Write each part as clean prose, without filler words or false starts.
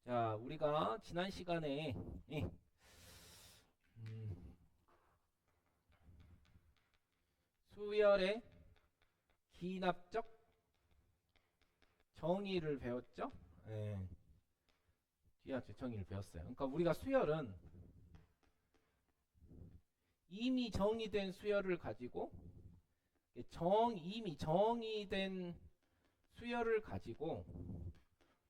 자, 우리가 지난 시간에 음, 수열의 기납적 정의를 배웠죠? 예, 기납적 정의를 배웠어요. 그러니까 우리가 수열은 이미 정의된 수열을 가지고 이미 정의된 수열을 가지고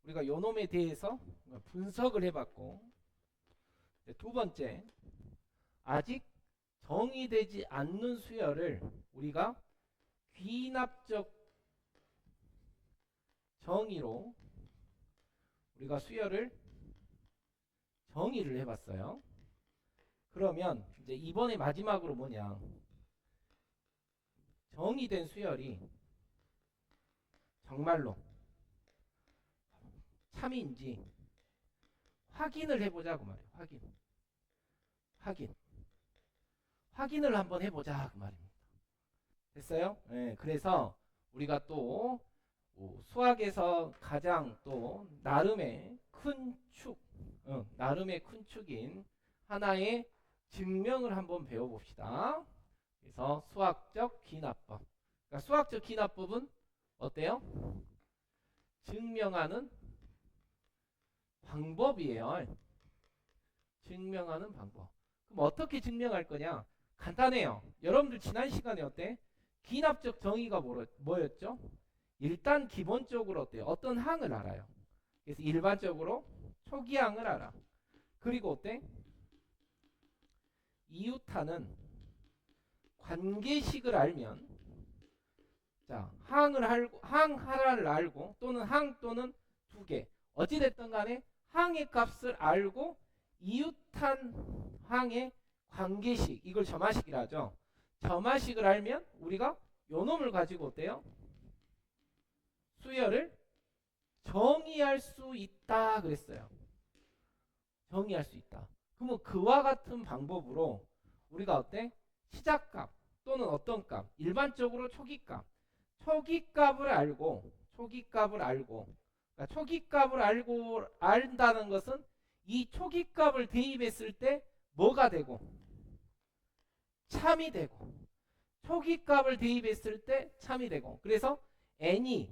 우리가 요놈에 대해서 분석을 해봤고, 두 번째, 아직 정의되지 않는 수열을 우리가 귀납적 정의로 우리가 수열을 정의를 해봤어요. 그러면 이제 이번에 마지막으로 뭐냐, 정의된 수열이 정말로 참인지 확인을 해보자고 말이에요. 확인을 한번 해보자 그 말입니다. 됐어요? 네, 그래서 우리가 또 수학에서 가장 또 나름의 큰 축, 나름의 큰 축인 하나의 증명을 한번 배워봅시다. 그래서 수학적 기납법. 그러니까 수학적 기납법은 어때요? 증명하는 방법이에요. 증명하는 방법. 그럼 어떻게 증명할 거냐? 간단해요. 여러분들 지난 시간에 어때? 기납적 정의가 뭐였죠? 일단 기본적으로 어때요? 어떤 항을 알아요. 그래서 일반적으로 초기항을 알아. 그리고 어때? 이웃하는 관계식을 알면, 자, 항 하나를 알고 또는 항 또는 두 개, 어찌됐든 간에 항의 값을 알고 이웃한 항의 관계식, 이걸 점화식이라 하죠. 점화식을 알면 우리가 요 놈을 가지고 어때요? 수열을 정의할 수 있다 그랬어요. 정의할 수 있다. 그러면 그와 같은 방법으로 우리가 어때? 시작값 또는 어떤 값, 일반적으로 초기값을 알고, 그러니까 초기값을 알고 안다는 것은 이 초기값을 대입했을 때 뭐가 되고 참이 되고, 초기값을 대입했을 때 참이 되고, 그래서 n이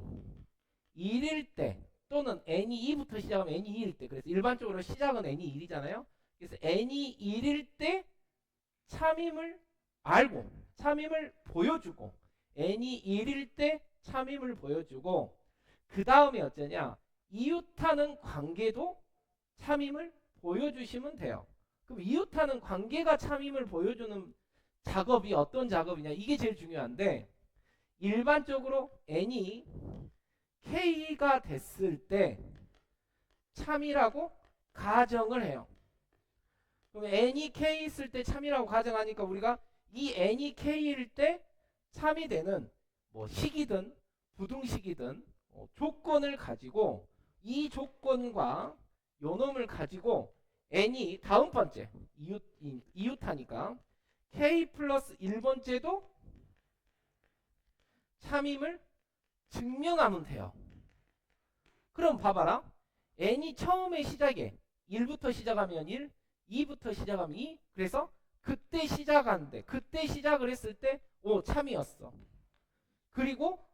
1일 때 또는 n이 2부터 시작하면 n이 2일 때, 그래서 일반적으로 시작은 n이 1이잖아요. 그래서 n이 1일 때 참임을 알고 참임을 보여주고, n이 1일 때 참임을 보여주고, 그 다음에 어쩌냐, 이웃하는 관계도 참임을 보여주시면 돼요. 그럼 이웃하는 관계가 참임을 보여주는 작업이 어떤 작업이냐, 이게 제일 중요한데, 일반적으로 n이 k가 됐을 때 참이라고 가정을 해요. 그럼 n이 k 있을 때 참이라고 가정하니까 우리가 이 n이 k일 때 참이 되는 뭐 식이든 부등식이든 조건을 가지고, 이 조건과 요놈을 가지고 n이 다음 번째 이웃하니까 k 플러스 1번째도 참임을 증명하면 돼요. 그럼 봐봐라. n이 처음에 시작에 1부터 시작하면 1, 2부터 시작하면 2. 그래서 그때 시작하는데, 그때 시작을 했을 때 참이었어. 그리고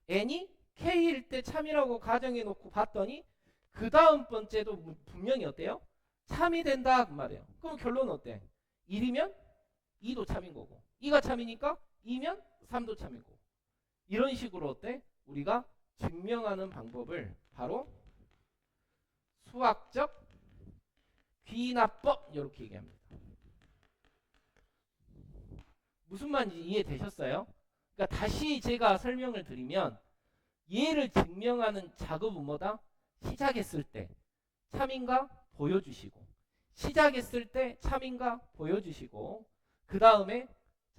n이 k일 때 참이라고 가정해 놓고 봤더니 그 다음 번째도 분명히 어때요? 참이 된다 그 말이에요. 그럼 결론은 어때? 1이면 2도 참인 거고, 2가 참이니까 2면 3도 참인 거고, 이런 식으로 어때? 우리가 증명하는 방법을 바로 수학적 귀납법 이렇게 얘기합니다. 무슨 말인지 이해되셨어요? 그러니까 다시 제가 설명을 드리면, 얘를 증명하는 작업은 뭐다? 시작했을 때 참인가 보여주시고, 시작했을 때 참인가 보여주시고, 그 다음에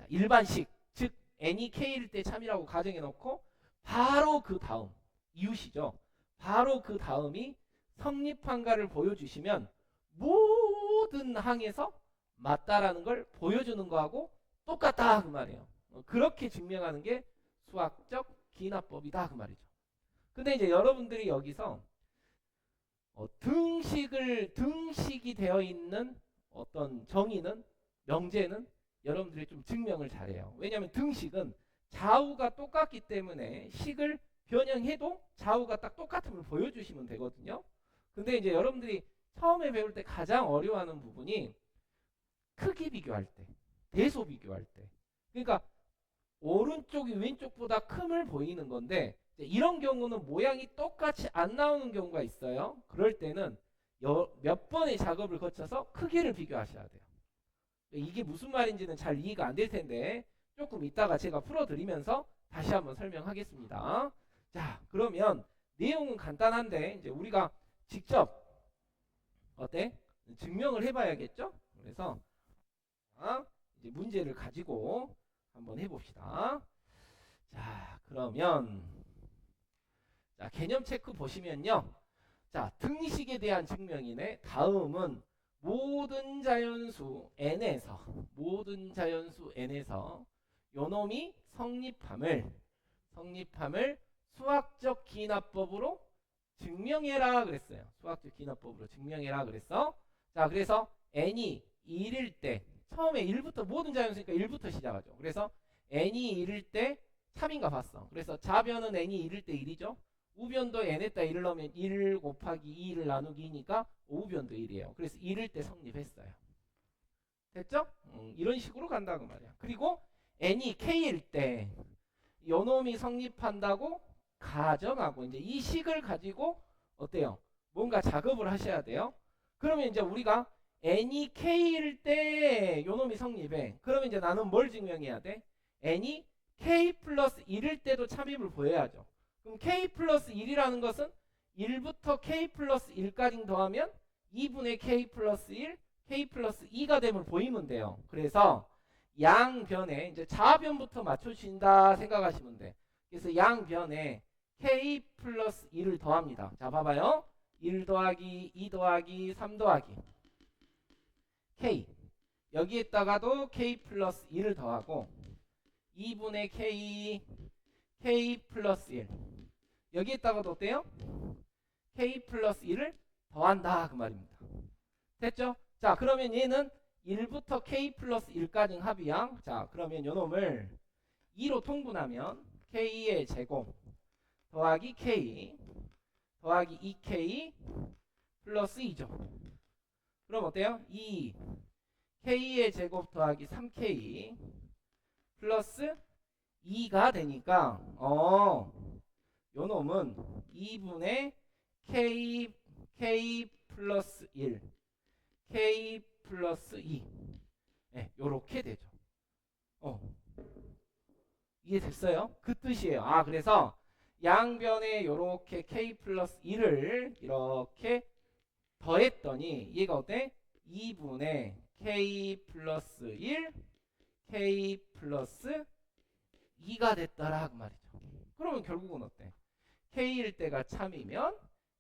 일반식, 즉 n이 k일 때 참이라고 가정해 놓고 바로 그 다음 이웃이죠. 바로 그 다음이 성립한가를 보여주시면 모든 항에서 맞다라는 걸 보여주는 거하고 똑같다 그 말이에요. 그렇게 증명하는 게 수학적 기납법이다 그 말이죠. 근데 이제 여러분들이 여기서 등식이 되어 있는 어떤 정의는, 명제는 여러분들이 좀 증명을 잘해요. 왜냐하면 등식은 좌우가 똑같기 때문에 식을 변형해도 좌우가 딱 똑같음을 보여주시면 되거든요. 근데 이제 여러분들이 처음에 배울 때 가장 어려워하는 부분이 크기 비교할 때, 대소 비교할 때. 그러니까 오른쪽이 왼쪽보다 큼을 보이는 건데, 이런 경우는 모양이 똑같이 안 나오는 경우가 있어요. 그럴 때는 몇 번의 작업을 거쳐서 크기를 비교하셔야 돼요. 이게 무슨 말인지는 잘 이해가 안 될 텐데 조금 이따가 제가 풀어드리면서 다시 한번 설명하겠습니다. 자, 그러면 내용은 간단한데 이제 우리가 직접 어때? 증명을 해봐야겠죠? 그래서 이제 문제를 가지고 한번 해봅시다. 자, 그러면 자, 개념 체크 보시면요. 자, 등식에 대한 증명이네. 다음은 모든 자연수 n에서 요놈이 성립함을 수학적 기납법으로 증명해라 그랬어요. 수학적 기납법으로 증명해라 그랬어. 자, 그래서 n이 1일 때 처음에 1부터 모든 자연수니까 1부터 시작하죠. 그래서 n이 1일 때 참인가 봤어. 그래서 좌변은 n이 1일 때 1이죠. 우변도 n에다 1을 넣으면 1 곱하기 2를 나누기 2니까 우변도 1이에요. 그래서 1일 때 성립했어요. 됐죠? 이런 식으로 간다고 말이야. 그리고 n이 k일 때 요놈이 성립한다고 가정하고 이제 이 식을 가지고 어때요? 뭔가 작업을 하셔야 돼요. 그러면 이제 우리가 n이 k일 때 요놈이 성립해. 그러면 이제 나는 뭘 증명해야 돼? n이 k 플러스 1일 때도 참임을 보여야죠. 그럼 k 플러스 1이라는 것은 1부터 k 플러스 1까지 더하면 2분의 k 플러스 1, k 플러스 2가 됨을 보이면 돼요. 그래서 양변에 이제 좌변부터 맞춰주신다 생각하시면 돼. 그래서 양변에 k 플러스 1을 더합니다. 자, 봐봐요. 1 더하기 2 더하기 3 더하기 k, 여기에다가도 k 플러스 1을 더하고 2분의 k 플러스 1, 여기에다가도 어때요? k 플러스 1을 더한다 그 말입니다. 됐죠? 자, 그러면 얘는 1부터 k 플러스 1까지 합이야. 자, 그러면 요놈을 2로 통분하면 k의 제곱 더하기 k 더하기 2k 플러스 2죠. 그럼 어때요? 2 k의 제곱 더하기 3k 플러스 2가 되니까 요놈은 2분의 k 플러스 1 k 플러스 2 네, 요렇게 되죠. 이해됐어요? 그 뜻이에요. 아, 그래서 양변에 요렇게 k 플러스 1을 이렇게 더했더니 얘가 어때? 2분의 k 플러스 1 k 플러스 2가 됐더라 그 말이죠. 그러면 결국은 어때? k일 때가 참이면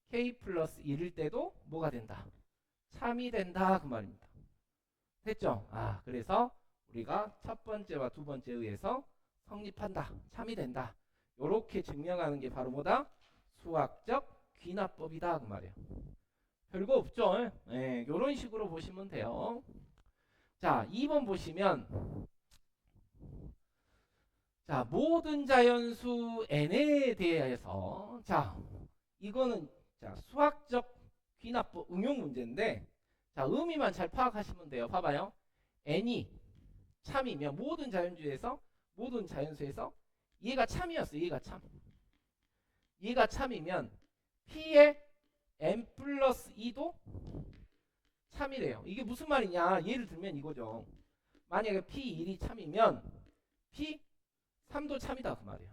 k 플러스 1일 때도 뭐가 된다? 참이 된다 그 말입니다. 됐죠? 아, 그래서 우리가 첫 번째와 두 번째에 의해서 성립한다, 참이 된다, 요렇게 증명하는 게 바로 뭐다? 수학적 귀납법이다 그 말이에요. 별거 없죠? 네, 요런 식으로 보시면 돼요. 자, 2번 보시면 자, 모든 자연수 n에 대해서 자, 이거는 자, 수학적 귀납법 응용 문제인데 자, 의미만 잘 파악하시면 돼요. 봐봐요. n이 참이면 모든 자연수에서 얘가 참이었어. 얘가 참이면 p의 n 플러스 2도 참이래요. 이게 무슨 말이냐? 예를 들면 이거죠. 만약에 p1이 참이면 p3도 참이다 그 말이에요.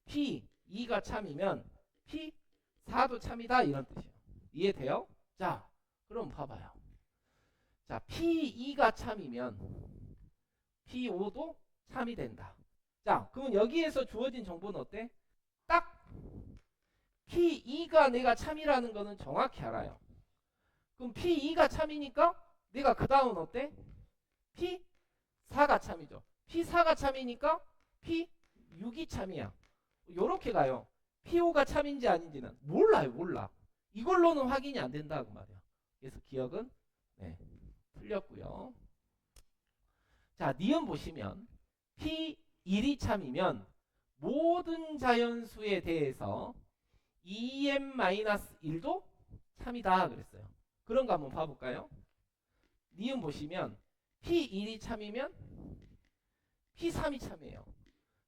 p2가 참이면 p4도 참이다 이런 뜻이에요. 이해돼요? 자, 그럼 봐봐요. 자, p2가 참이면 p5도 참이 된다. 자, 그러면 여기에서 주어진 정보는 어때? 딱 P2가 내가 참이라는 거는 정확히 알아요. 그럼 P2가 참이니까 내가 그 다음은 어때? P4가 참이죠. P4가 참이니까 P6이 참이야. 요렇게 가요. P5가 참인지 아닌지는 몰라요. 몰라. 이걸로는 확인이 안 된다 그 말이야. 그래서 기억은 네, 틀렸고요. 자, 니은 보시면 P1이 참이면 모든 자연수에 대해서 EM-1도 참이다 그랬어요. 그런 거 한번 봐볼까요? 니은 보시면 P1이 참이면 P3이 참이에요.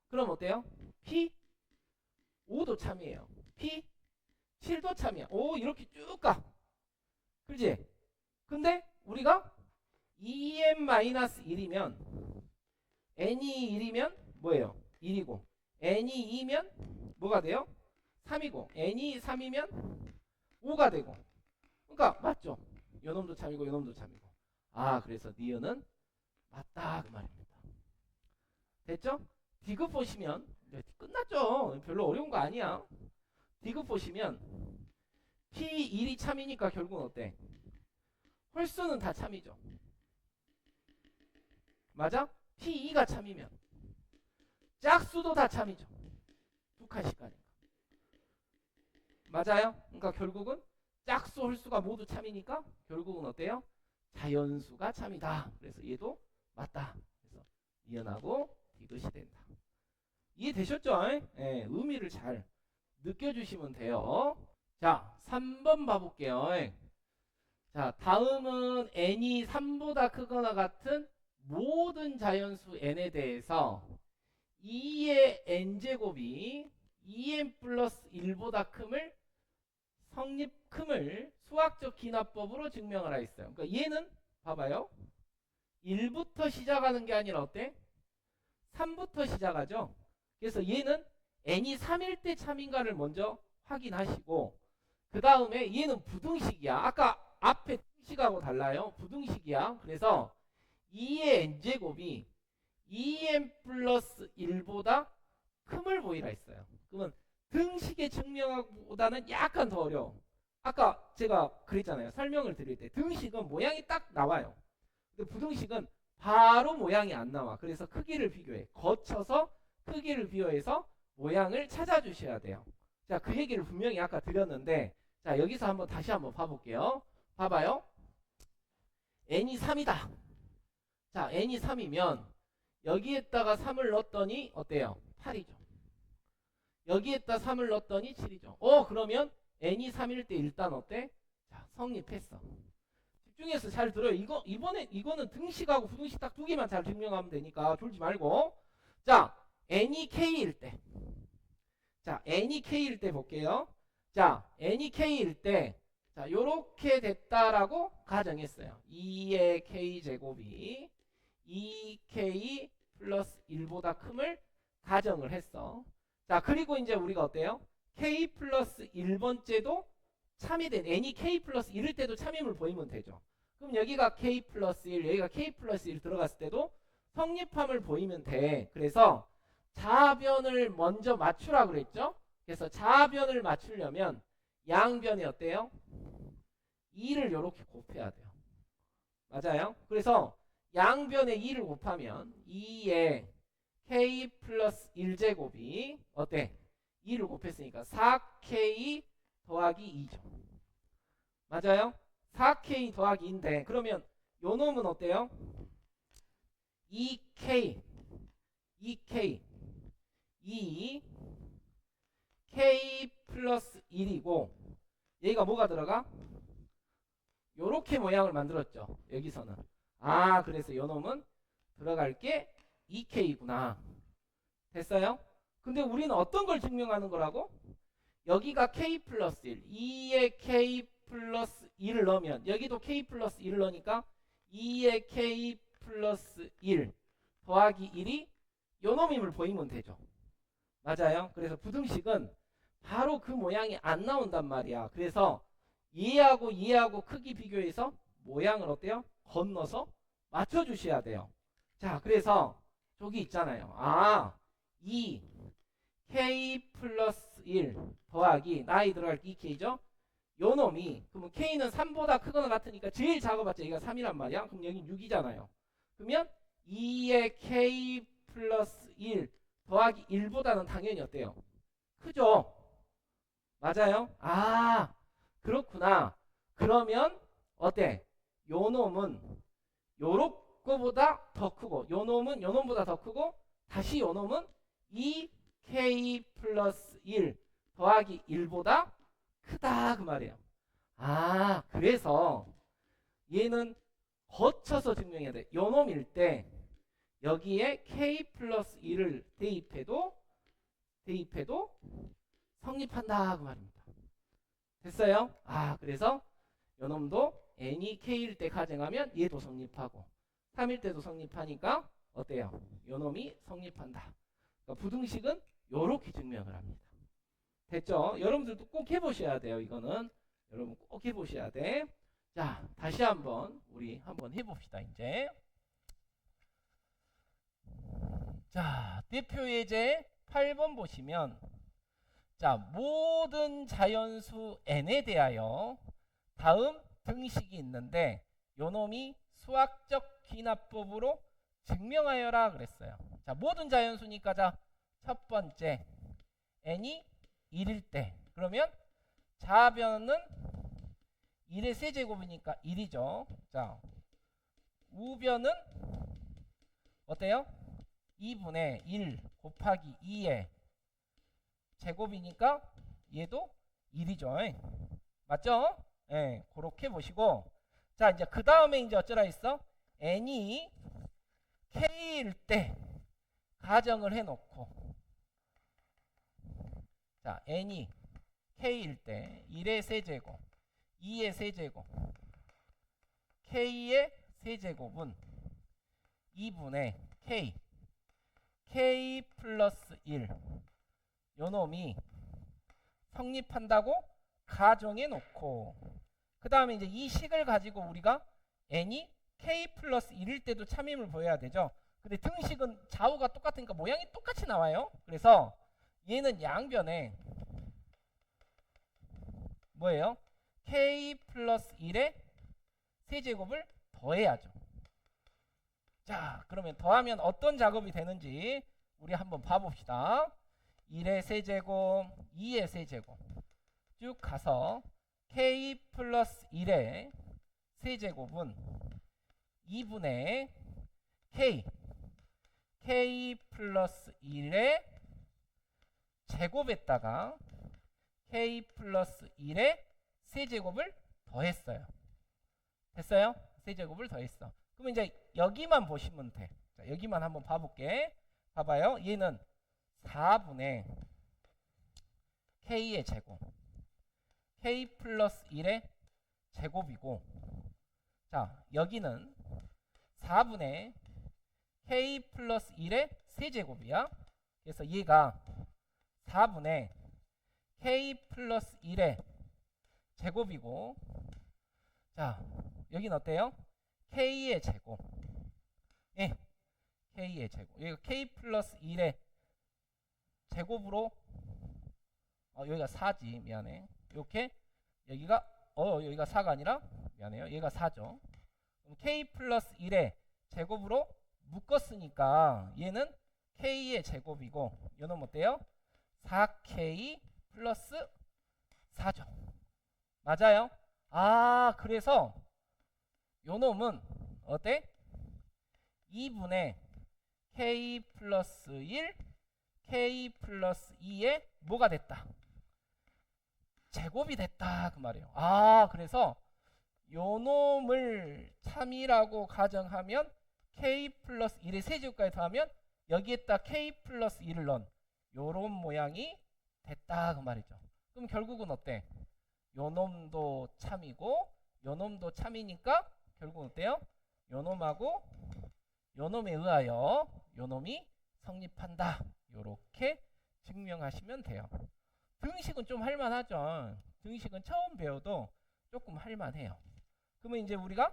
그럼 어때요? P5도 참이에요. P7도 참이야. 오, 이렇게 쭉 가. 그렇지? 근데 우리가 EM-1이면 N이 1이면 뭐예요? 1이고 N이 2면 뭐가 돼요? 3이고 N이 3이면 5가 되고. 그러니까 맞죠? 요놈도 참이고 요놈도 참이고. 아, 그래서 니은은 맞다 그 말입니다. 됐죠? 디귿 보시면 끝났죠. 별로 어려운 거 아니야. 디귿 보시면 P1이 참이니까 결국은 어때? 홀수는 다 참이죠. 맞아? P2가 참이면 짝수도 다 참이죠. 두 칸씩 가니까. 맞아요? 그러니까 결국은 짝수 홀수가 모두 참이니까 결국은 어때요? 자연수가 참이다. 그래서 얘도 맞다. 그래서 니은하고 디귿이 된다. 이해되셨죠? 예, 의미를 잘 느껴주시면 돼요. 자, 3번 봐볼게요. 자, 다음은 n이 3보다 크거나 같은 모든 자연수 n에 대해서 2의 n제곱이 2n 플러스 1보다 큼을 성립큼을 수학적 기납법으로 증명을 하였어요. 그러니까 얘는 봐봐요. 1부터 시작하는 게 아니라 어때? 3부터 시작하죠. 그래서 얘는 n이 3일 때 참인가를 먼저 확인하시고 그 다음에 얘는 부등식이야. 아까 앞에 등식하고 달라요. 부등식이야. 그래서 2의 n제곱이 2n 플러스 1보다 큼을 보이라 했어요. 그러면 등식의 증명보다는 약간 더 어려워. 아까 제가 그랬잖아요. 설명을 드릴 때 등식은 모양이 딱 나와요. 근데 부등식은 바로 모양이 안 나와. 그래서 크기를 비교해. 거쳐서 크기를 비교해서 모양을 찾아주셔야 돼요. 자, 그 얘기를 분명히 아까 드렸는데 자, 여기서 한번 다시 한번 봐볼게요. 봐봐요. n이 3이다. 자, n이 3이면 여기에다가 3을 넣었더니 어때요? 8이죠. 여기에다 3을 넣었더니 7이죠. 그러면 n이 3일 때 일단 어때? 자, 성립했어. 집중해서 잘 들어요. 이거는 등식하고 부등식 딱 두 개만 잘 증명하면 되니까 졸지 말고. 자, n이 k일 때. 자, n이 k일 때 볼게요. 자, n이 k일 때 자, 요렇게 됐다라고 가정했어요. 2의 k제곱이 2k 플러스 1보다 큼을 가정을 했어. 자, 그리고 이제 우리가 어때요? k 플러스 1번째도 참이 된 n이 k 플러스 1일 때도 참임을 보이면 되죠. 그럼 여기가 k 플러스 1, 여기가 k 플러스 1 들어갔을 때도 성립함을 보이면 돼. 그래서 자변을 먼저 맞추라 그랬죠? 그래서 자변을 맞추려면 양변이 어때요? 2를 이렇게 곱해야 돼요. 맞아요? 그래서 양변에 2를 곱하면 2에 k 플러스 1제곱이 어때? 2를 곱했으니까 4k 더하기 2죠. 맞아요? 4k 더하기 2인데 그러면 요 놈은 어때요? 2k 2k k 플러스 1이고 얘가 뭐가 들어가? 요렇게 모양을 만들었죠. 여기서는. 아, 그래서 요 놈은 들어갈 게 2k구나. 됐어요? 근데 우리는 어떤 걸 증명하는 거라고? 여기가 k 플러스 1, 2에 k 플러스 1을 넣으면 여기도 k 플러스 1을 넣으니까 2에 k 플러스 1 더하기 1이 요 놈임을 보이면 되죠. 맞아요? 그래서 부등식은 바로 그 모양이 안 나온단 말이야. 그래서 얘하고 크기 비교해서 모양을 어때요? 건너서 맞춰주셔야 돼요. 자, 그래서 저기 있잖아요. 2 k 플러스 1 더하기 나이 들어갈 2k죠. 요 놈이 그러면 k는 3보다 크거나 같으니까 제일 작아봤자 얘가 3이란 말이야. 그럼 여기 6이잖아요. 그러면 2의 k 플러스 1 더하기 1보다는 당연히 어때요? 크죠? 맞아요? 그렇구나. 그러면 어때? 요 놈은 요거보다 더 크고 요 놈은 요 놈보다 더 크고 다시 요 놈은 2k 플러스 1 더하기 1보다 크다 그 말이에요. 아, 그래서 얘는 거쳐서 증명해야 돼. 요 놈일 때 여기에 k 플러스 1을 대입해도 성립한다 그 말입니다. 됐어요? 아, 그래서 요 놈도 n이 k일 때 가정하면 얘도 성립하고 3일 때도 성립하니까 어때요? 요 놈이 성립한다. 그러니까 부등식은 요렇게 증명을 합니다. 됐죠? 여러분들도 꼭 해보셔야 돼요. 이거는 여러분 꼭 해보셔야 돼. 자, 다시 한번 우리 한번 해봅시다. 이제 자, 대표 예제 8번 보시면 자, 모든 자연수 n에 대하여 다음 등식이 있는데 요놈이 수학적 귀납법으로 증명하여라 그랬어요. 자, 모든 자연수니까 자, 첫 번째 n이 1일 때 그러면 좌변은 1의 세제곱이니까 1이죠. 자, 우변은 어때요? 2분의 1 곱하기 2의 제곱이니까 얘도 1이죠. 맞죠? 예, 그렇게 보시고 자, 이제 그 다음에 이제 어쩌라 했어? n이 k일 때 가정을 해놓고 자, n이 k일 때 1의 세제곱 2의 세제곱 k의 세제곱은 2분의 k 플러스 1 요놈이 성립한다고 가정해 놓고 그 다음에 이제 이 식을 가지고 우리가 n이 k 플러스 1일 때도 참임을 보여야 되죠. 근데 등식은 좌우가 똑같으니까 모양이 똑같이 나와요. 그래서 얘는 양변에 뭐예요? k 플러스 1의 세제곱을 더해야죠. 자, 그러면 더하면 어떤 작업이 되는지 우리 한번 봐봅시다. 1의 세제곱, 2의 세제곱 쭉 가서 k 플러스 1의 세제곱은 2분의 k 플러스 1의 제곱에다가 k 플러스 1의 세제곱을 더했어요. 됐어요? 세제곱을 더했어. 그러면 이제 여기만 보시면 돼. 자, 여기만 한번 봐볼게. 봐봐요. 얘는 4분의 k의 제곱 k 플러스 1의 제곱이고 자, 여기는 4분의 k 플러스 1의 세제곱이야. 그래서 얘가 4분의 k 플러스 1의 제곱이고 자, 여기는 어때요? k의 제곱 예, k의 제곱 여기가 k 플러스 1의 제곱으로 여기가 4지 미안해 이렇게 여기가 여기가 4가 아니라 미안해요 얘가 4죠. 그럼 k 플러스 1의 제곱으로 묶었으니까 얘는 k의 제곱이고 얘는 어때요? 4k 플러스 4죠. 맞아요? 아, 그래서 요 놈은 어때? 2분의 k 플러스 1 k 플러스 2의 뭐가 됐다? 제곱이 됐다 그 말이에요. 아, 그래서 요 놈을 참이라고 가정하면 k 플러스 1의 세제곱까지 더하면 여기에다 k 플러스 1을 넣은 요런 모양이 됐다 그 말이죠. 그럼 결국은 어때? 요 놈도 참이고 요 놈도 참이니까 결국은 어때요? 요 놈하고 요 놈에 의하여 요 놈이 성립한다. 요렇게 증명하시면 돼요. 등식은 좀 할만하죠. 등식은 처음 배워도 조금 할만해요. 그러면 이제 우리가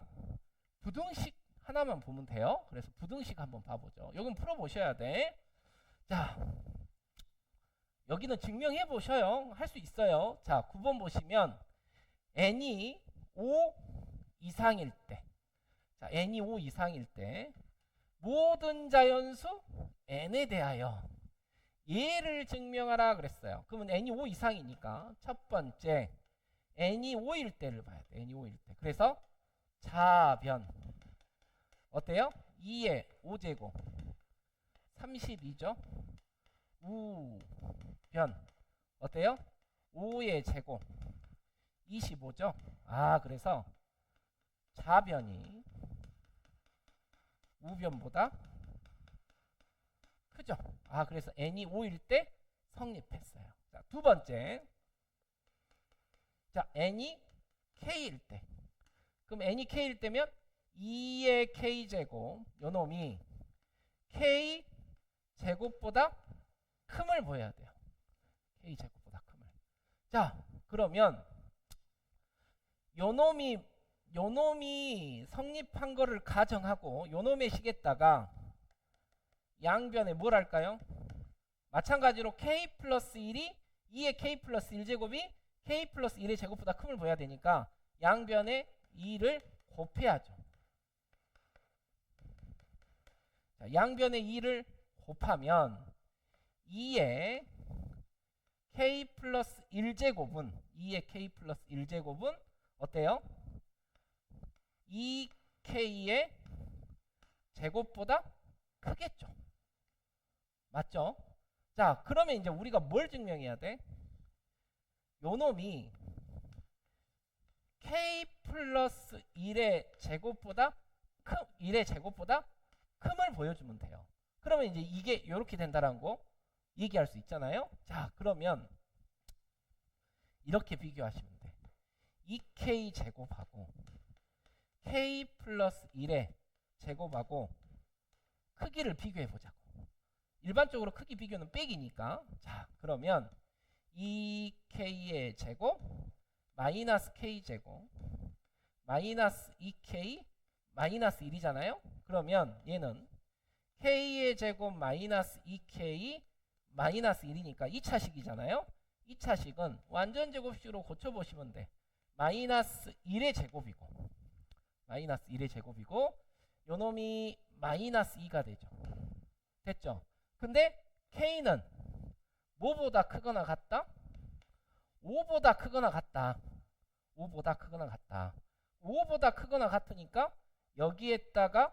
부등식 하나만 보면 돼요. 그래서 부등식 한번 봐보죠. 여긴 풀어보셔야 돼. 자, 여기는 증명해 보셔요. 할 수 있어요. 자, 9번 보시면 n이 5 이상일 때 자, n이 5 이상일 때 모든 자연수 n에 대하여 얘를 증명하라 그랬어요. 그러면 n이 5 이상이니까 첫 번째 n이 5일 때를 봐야 돼. n이 5일 때. 그래서 자변 어때요? 2의 5제곱 32죠. 우변 어때요? 5의 제곱 25죠. 아, 그래서 자변이 우변보다 크죠. 아, 그래서 n이 5일 때 성립했어요. 자, 두 번째. 자, n이 k일 때. 그럼 n이 k일 때면 2의 k제곱 요 놈이 k제곱보다 큼을 보여야 돼요. k제곱보다 큼을. 자, 그러면 요 놈이 성립한 거를 가정하고 요 놈의 식에다가 양변에 뭘 할까요? 마찬가지로 k 플러스 1이 2의 k 플러스 1제곱이 k 플러스 1의 제곱보다 큼을 보여야 되니까 양변에 2를 곱해야죠. 자, 양변에 2를 곱하면 2의 k 플러스 1제곱은 2의 k 플러스 1제곱은 어때요? 2k의 제곱보다 크겠죠. 맞죠? 자, 그러면 이제 우리가 뭘 증명해야 돼? 요 놈이 k 플러스 1의 제곱보다 1의 제곱보다 큼을 보여주면 돼요. 그러면 이제 이게 이렇게 된다는 거 얘기할 수 있잖아요. 자, 그러면 이렇게 비교하시면 돼. 2k 제곱하고 k 플러스 1의 제곱하고 크기를 비교해 보자고. 일반적으로 크기 비교는 빼기니까. 자, 그러면 2k의 제곱 마이너스 k제곱 마이너스 2k 마이너스 1이잖아요. 그러면 얘는 k의 제곱 마이너스 2k 마이너스 1이니까 2차식이잖아요. 2차식은 완전 제곱식으로 고쳐보시면 돼. 마이너스 1의 제곱이고 마이너스 1의 제곱이고 요놈이 마이너스 2가 되죠. 됐죠? 근데 k는 뭐보다 크거나 같다? 5보다 크거나 같다. 5보다 크거나 같다. 5보다 크거나 같으니까 여기에다가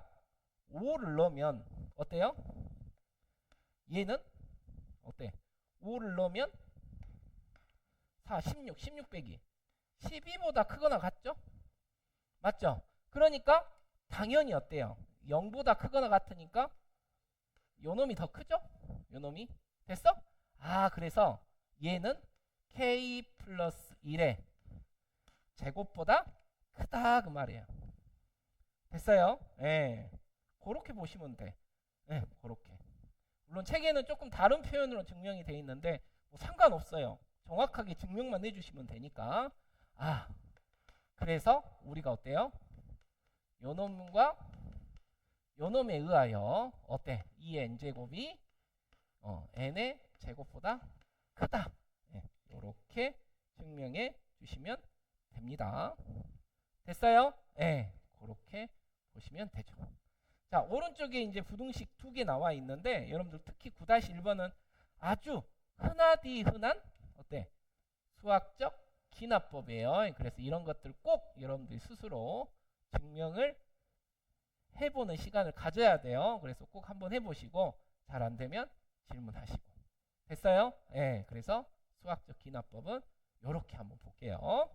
5를 넣으면 어때요? 얘는 어때? 5를 넣으면 4, 16 빼기 12보다 크거나 같죠? 맞죠? 그러니까 당연히 어때요? 0보다 크거나 같으니까 요 놈이 더 크죠? 요 놈이 됐어? 아, 그래서 얘는 k 플러스 1의 제곱보다 크다 그 말이에요. 됐어요? 예. 그렇게 보시면 돼. 예, 그렇게. 물론 책에는 조금 다른 표현으로 증명이 돼 있는데 뭐 상관없어요. 정확하게 증명만 해주시면 되니까. 아, 그래서 우리가 어때요? 요 놈과 요 놈에 의하여 어때? 2의 n제곱이 n의 제곱보다 크다. 이렇게 증명해 주시면 됩니다. 됐어요? 네, 그렇게 보시면 되죠. 자, 오른쪽에 이제 부등식 2개 나와 있는데 여러분들 특히 9-1번은 아주 흔하디 흔한 어때? 수학적 기납법이에요. 그래서 이런 것들 꼭 여러분들이 스스로 증명을 해보는 시간을 가져야 돼요. 그래서 꼭 한번 해보시고 잘 안되면 질문하시고. 됐어요? 네, 그래서 수학적 기납법은 이렇게 한번 볼게요.